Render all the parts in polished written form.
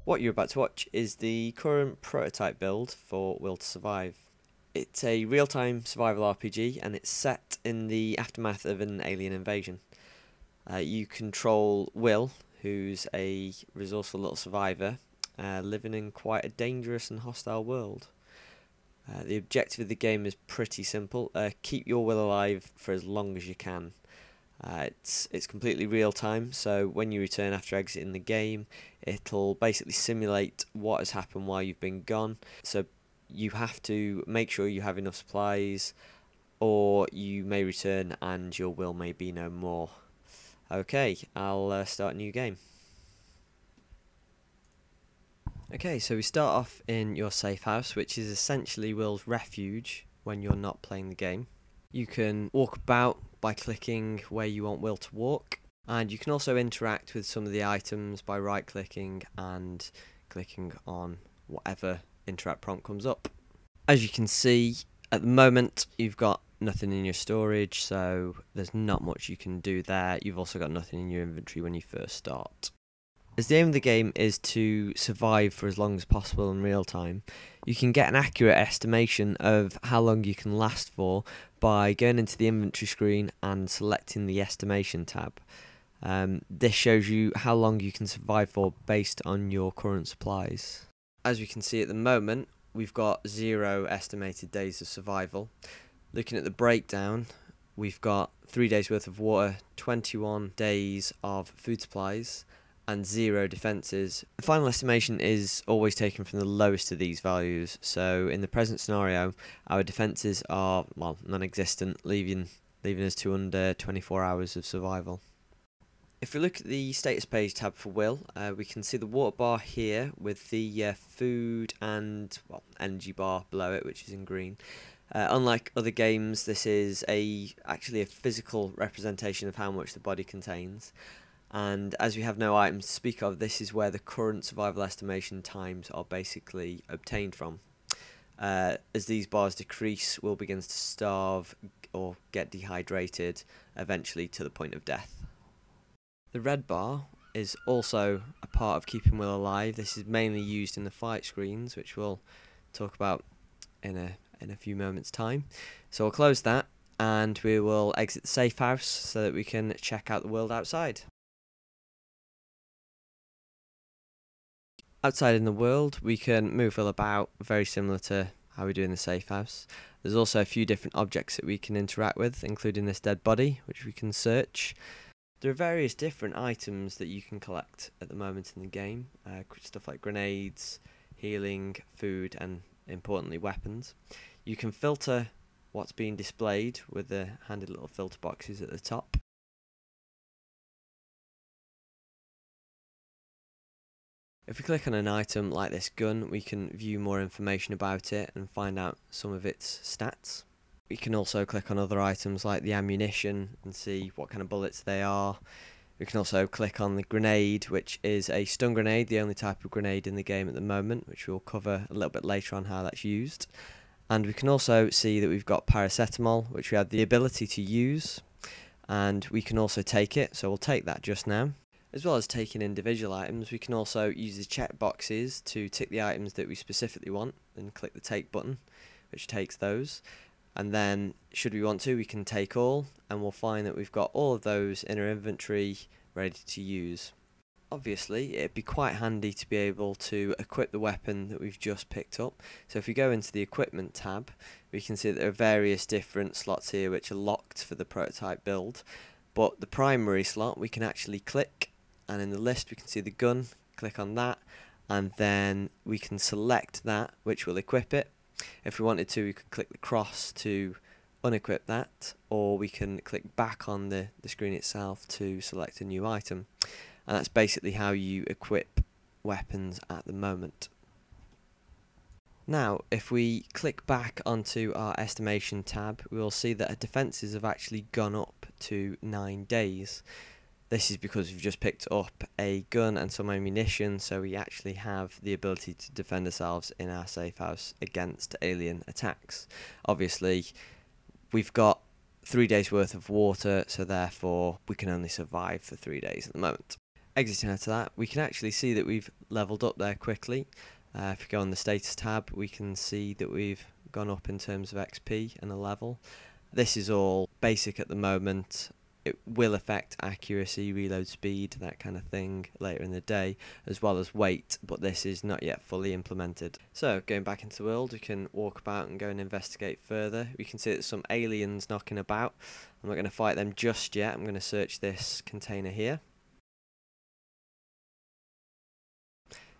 What you're about to watch is the current prototype build for Will to Survive. It's a real-time survival RPG and it's set in the aftermath of an alien invasion. You control Will, who's a resourceful little survivor, living in quite a dangerous and hostile world. The objective of the game is pretty simple. Keep your Will alive for as long as you can. It's completely real time, so when you return after exiting the game, it'll basically simulate what has happened while you've been gone. So you have to make sure you have enough supplies, or you may return and your will may be no more. Okay, I'll start a new game. Okay, so we start off in your safe house, which is essentially Will's refuge when you're not playing the game. You can walk about by clicking where you want Will to walk, and you can also interact with some of the items by right clicking and clicking on whatever interact prompt comes up. As you can see, at the moment you've got nothing in your storage, so there's not much you can do there. You've also got nothing in your inventory when you first start. As the aim of the game is to survive for as long as possible in real time, you can get an accurate estimation of how long you can last for by going into the inventory screen and selecting the estimation tab. This shows you how long you can survive for based on your current supplies. As we can see at the moment, we've got 0 estimated days of survival. Looking at the breakdown, we've got 3 days worth of water, 21 days of food supplies, and 0 defences. The final estimation is always taken from the lowest of these values, so in the present scenario our defences are, well, non-existent, leaving us to under 24 hours of survival. If we look at the status page tab for Will, we can see the water bar here with the food and, well, energy bar below it, which is in green. Unlike other games, this is actually a physical representation of how much the body contains. And as we have no items to speak of, this is where the current survival estimation times are basically obtained from. As these bars decrease, Will begins to starve or get dehydrated, eventually to the point of death. The red bar is also a part of keeping Will alive. This is mainly used in the fight screens, which we'll talk about in a few moments' time. So we'll close that and we will exit the safe house so that we can check out the world outside. Outside in the world, we can move Will about, very similar to how we do in the safe house. There's also a few different objects that we can interact with, including this dead body, which we can search. There are various different items that you can collect at the moment in the game, stuff like grenades, healing, food, and importantly weapons. You can filter what's being displayed with the handy little filter boxes at the top. If we click on an item like this gun, we can view more information about it and find out some of its stats. We can also click on other items like the ammunition and see what kind of bullets they are. We can also click on the grenade, which is a stun grenade, the only type of grenade in the game at the moment, which we'll cover a little bit later on how that's used. And we can also see that we've got paracetamol, which we have the ability to use, and we can also take it, so we'll take that just now. As well as taking individual items, we can also use the check boxes to tick the items that we specifically want and click the take button, which takes those. And then, should we want to, we can take all, and we'll find that we've got all of those in our inventory ready to use. Obviously, it'd be quite handy to be able to equip the weapon that we've just picked up. So if we go into the equipment tab, we can see that there are various different slots here which are locked for the prototype build. But the primary slot we can actually click, and in the list we can see the gun, click on that, and then we can select that, which will equip it. If we wanted to, we could click the cross to unequip that, or we can click back on the screen itself to select a new item. And that's basically how you equip weapons at the moment. Now, if we click back onto our estimation tab, we will see that our defences have actually gone up to 9 days. This is because we've just picked up a gun and some ammunition, so we actually have the ability to defend ourselves in our safe house against alien attacks. Obviously, we've got 3 days worth of water, so therefore we can only survive for 3 days at the moment. Exiting out of that, we can actually see that we've leveled up there quickly. If we go on the status tab, we can see that we've gone up in terms of XP and a level. This is all basic at the moment. It will affect accuracy, reload speed, that kind of thing later in the day, as well as weight, but this is not yet fully implemented. So, going back into the world, we can walk about and go and investigate further. We can see there's some aliens knocking about. I'm not going to fight them just yet. I'm going to search this container here.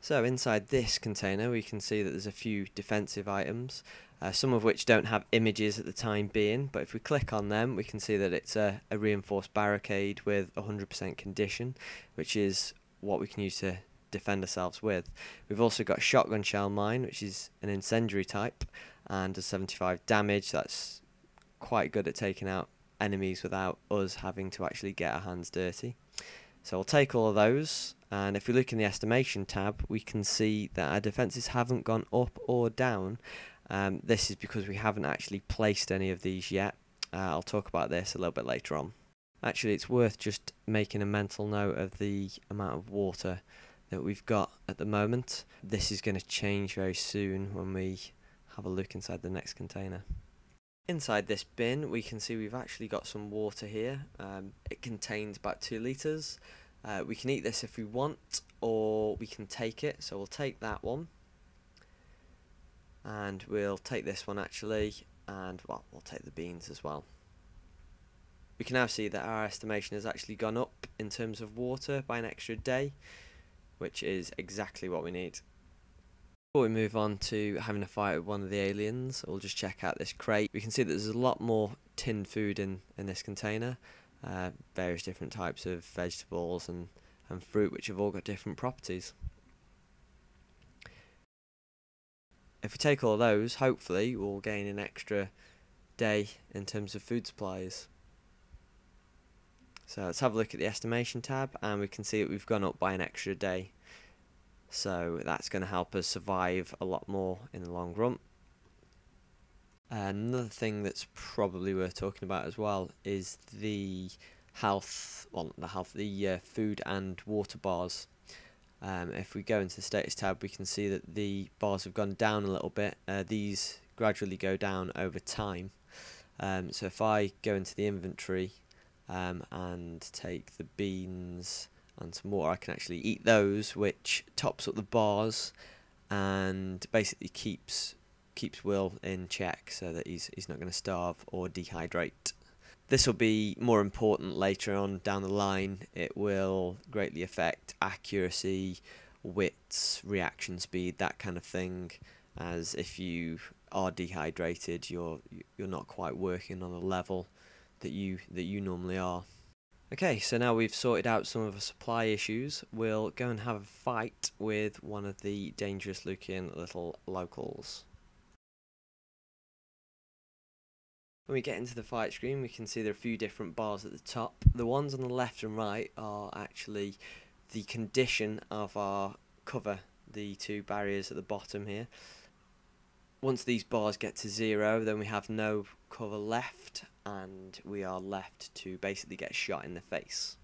So inside this container we can see that there's a few defensive items, some of which don't have images at the time being, but if we click on them we can see that it's a reinforced barricade with 100% condition, which is what we can use to defend ourselves with. We've also got shotgun shell mine, which is an incendiary type and does 75 damage. That's quite good at taking out enemies without us having to actually get our hands dirty. So we'll take all of those, and if we look in the estimation tab we can see that our defences haven't gone up or down. This is because we haven't actually placed any of these yet. I'll talk about this a little bit later on. Actually, it's worth just making a mental note of the amount of water that we've got at the moment. This is going to change very soon when we have a look inside the next container. Inside this bin we can see we've actually got some water here. It contains about 2 litres. We can eat this if we want, or we can take it, so we'll take that one. And we'll take this one actually, and well, we'll take the beans as well. We can now see that our estimation has actually gone up in terms of water by an extra day, which is exactly what we need. Before we move on to having a fight with one of the aliens, we'll just check out this crate. We can see that there's a lot more tinned food in this container, various different types of vegetables and fruit which have all got different properties. If we take all those, hopefully we'll gain an extra day in terms of food supplies. So let's have a look at the estimation tab, and we can see that we've gone up by an extra day. So that's going to help us survive a lot more in the long run. Another thing that's probably worth talking about as well is the food and water bars. If we go into the status tab we can see that the bars have gone down a little bit. These gradually go down over time. So if I go into the inventory and take the beans and some water, I can actually eat those, which tops up the bars and basically keeps Will in check so that he's not going to starve or dehydrate. This will be more important later on down the line. It will greatly affect accuracy, wits, reaction speed, that kind of thing, as if you are dehydrated you're not quite working on a level that you normally are. Okay, so now we've sorted out some of the supply issues, we'll go and have a fight with one of the dangerous looking little locals. When we get into the fight screen we can see there are a few different bars at the top. The ones on the left and right are actually the condition of our cover, the 2 barriers at the bottom here. Once these bars get to 0 then we have no cover left and we are left to basically get shot in the face.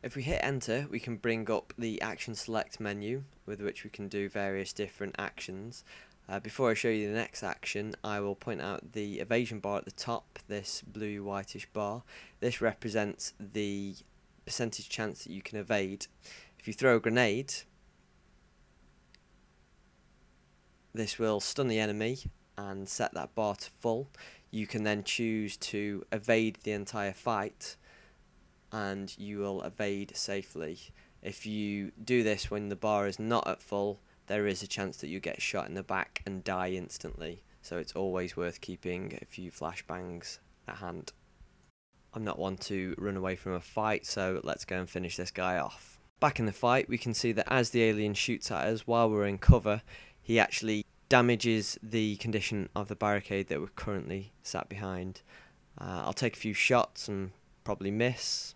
If we hit enter we can bring up the action select menu with which we can do various different actions. Before I show you the next action I will point out the evasion bar at the top, this blue whitish bar. This represents the percentage chance that you can evade. If you throw a grenade this will stun the enemy and set that bar to full. You can then choose to evade the entire fight and you will evade safely. If you do this when the bar is not at full, there is a chance that you get shot in the back and die instantly, so it's always worth keeping a few flashbangs at hand. I'm not one to run away from a fight, so let's go and finish this guy off. Back in the fight we can see that as the alien shoots at us while we're in cover, he actually damages the condition of the barricade that we're currently sat behind. I'll take a few shots and probably miss.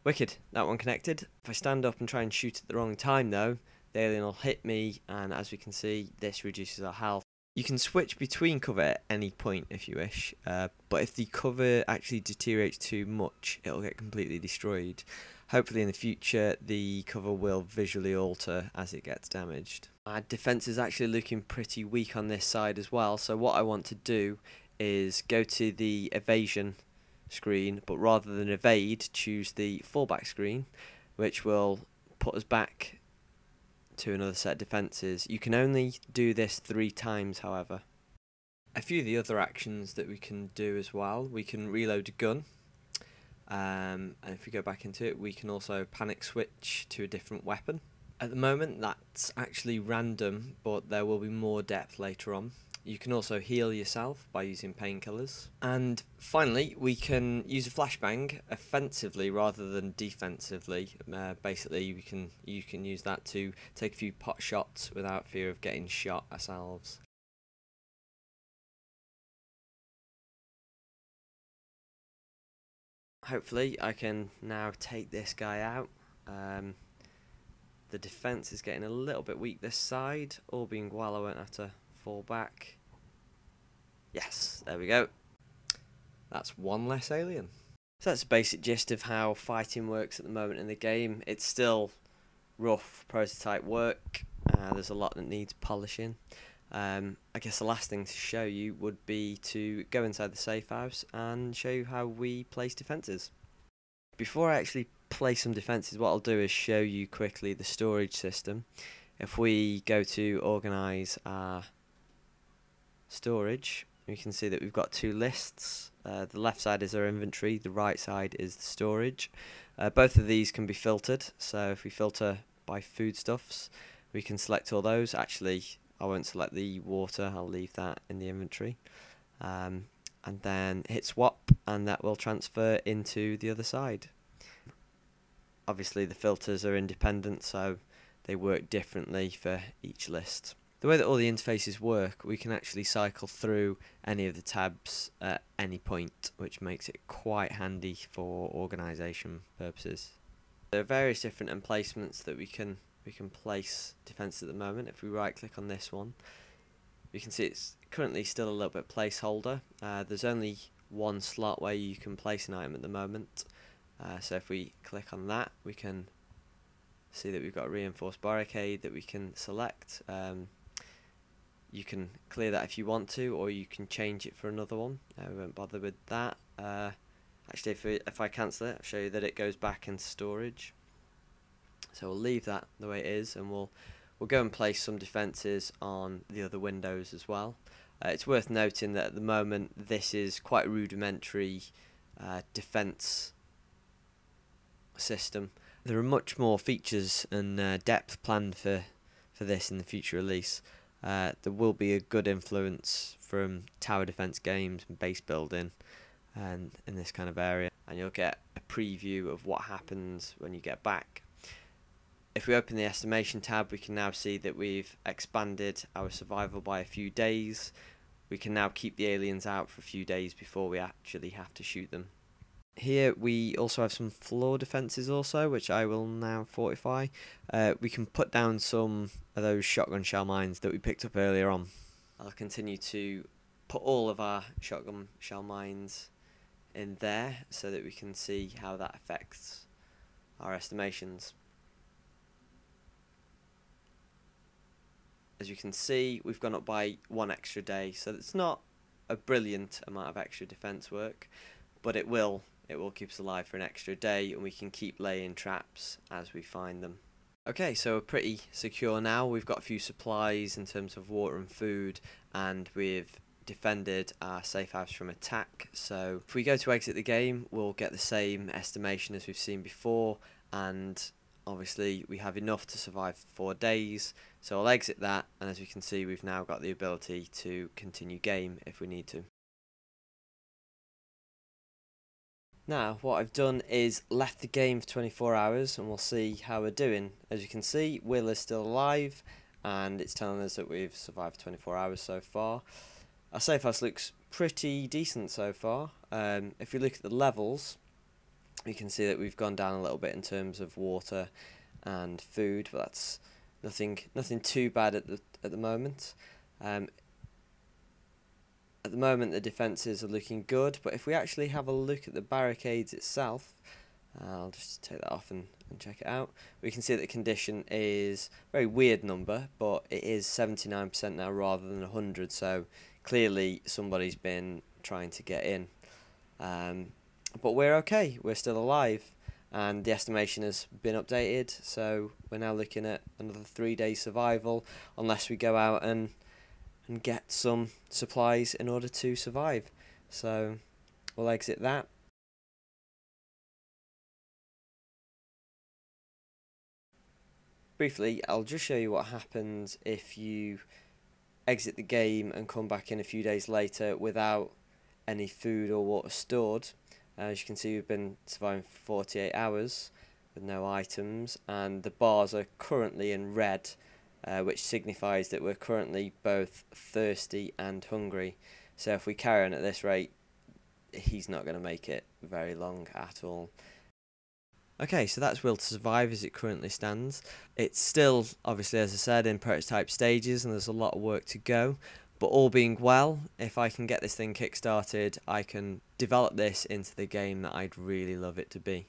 Wicked, that one connected. If I stand up and try and shoot at the wrong time though, the alien will hit me, and as we can see this reduces our health. You can switch between cover at any point if you wish, but if the cover actually deteriorates too much it'll get completely destroyed. Hopefully in the future the cover will visually alter as it gets damaged. Our defence is actually looking pretty weak on this side as well, so what I want to do is go to the evasion screen, but rather than evade, choose the fallback screen, which will put us back to another set of defences. You can only do this 3 times, however. A few of the other actions that we can do as well, we can reload a gun, and if we go back into it, we can also panic switch to a different weapon. At the moment that's actually random, but there will be more depth later on. You can also heal yourself by using painkillers. And finally, we can use a flashbang offensively rather than defensively. Basically, you can use that to take a few pot shots without fear of getting shot ourselves. Hopefully, I can now take this guy out. The defence is getting a little bit weak this side. All being well, I won't have to fall back. Yes, there we go. That's one less alien. So that's the basic gist of how fighting works at the moment in the game. It's still rough prototype work. There's a lot that needs polishing. I guess the last thing to show you would be to go inside the safe house and show you how we place defences. Before I actually place some defences, what I'll do is show you quickly the storage system. If we go to organise our storage, we can see that we've got 2 lists. The left side is our inventory, the right side is the storage. Both of these can be filtered, so if we filter by foodstuffs, we can select all those. Actually, I won't select the water, I'll leave that in the inventory. And then hit swap, and that will transfer into the other side. Obviously the filters are independent, so they work differently for each list. The way that all the interfaces work, we can actually cycle through any of the tabs at any point, which makes it quite handy for organisation purposes. There are various different emplacements that we can place defences at the moment. If we right click on this one, we can see it's currently still a little bit placeholder. There's only one slot where you can place an item at the moment, so if we click on that, we can see that we've got a reinforced barricade that we can select. You can clear that if you want to, or you can change it for another one. We won't bother with that. Actually, if I cancel it, I'll show you that it goes back into storage. So we'll leave that the way it is, and we'll go and place some defences on the other windows as well. It's worth noting that at the moment this is quite a rudimentary defence system. There are much more features and depth planned for this in the future release. There will be a good influence from tower defence games and base building and in this kind of area, and you'll get a preview of what happens when you get back. If we open the estimation tab, we can now see that we've expanded our survival by a few days. We can now keep the aliens out for a few days before we actually have to shoot them. Here we also have some floor defences also, which I will now fortify. We can put down some of those shotgun shell mines that we picked up earlier on. I'll continue to put all of our shotgun shell mines in there so that we can see how that affects our estimations. As you can see, we've gone up by 1 extra day, so it's not a brilliant amount of extra defence work, but it will keep us alive for an extra day, and we can keep laying traps as we find them. Okay, so we're pretty secure now. We've got a few supplies in terms of water and food, and we've defended our safe house from attack. So if we go to exit the game, we'll get the same estimation as we've seen before, and obviously we have enough to survive for 4 days. So I'll exit that, and as we can see, we've now got the ability to continue game if we need to. Now what I've done is left the game for 24 hours, and we'll see how we're doing. As you can see, Will is still alive, and it's telling us that we've survived 24 hours so far. Our safe house looks pretty decent so far. If we look at the levels, you can see that we've gone down a little bit in terms of water and food, but that's nothing too bad at the moment. At the moment the defences are looking good, but if we actually have a look at the barricades itself, I'll just take that off and check it out. We can see that the condition is a very weird number, but it is 79% now rather than 100, so clearly somebody's been trying to get in. But we're okay, we're still alive, and the estimation has been updated, so we're now looking at another 3-day survival, unless we go out and get some supplies in order to survive. So we'll exit that. Briefly, I'll just show you what happens if you exit the game and come back in a few days later without any food or water stored. As you can see, we've been surviving for 48 hours with no items, and the bars are currently in red, which signifies that we're currently both thirsty and hungry. So if we carry on at this rate, he's not going to make it very long at all. Okay, so that's Will to Survive as it currently stands. It's still, obviously, as I said, in prototype stages, and there's a lot of work to go. But all being well, if I can get this thing kick-started, I can develop this into the game that I'd really love it to be.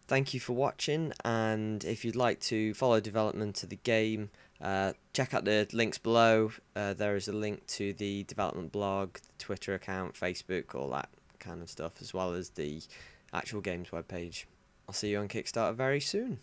Thank you for watching, and if you'd like to follow development of the game, check out the links below. There is a link to the development blog, the Twitter account, Facebook, all that kind of stuff, as well as the actual games webpage. I'll see you on Kickstarter very soon.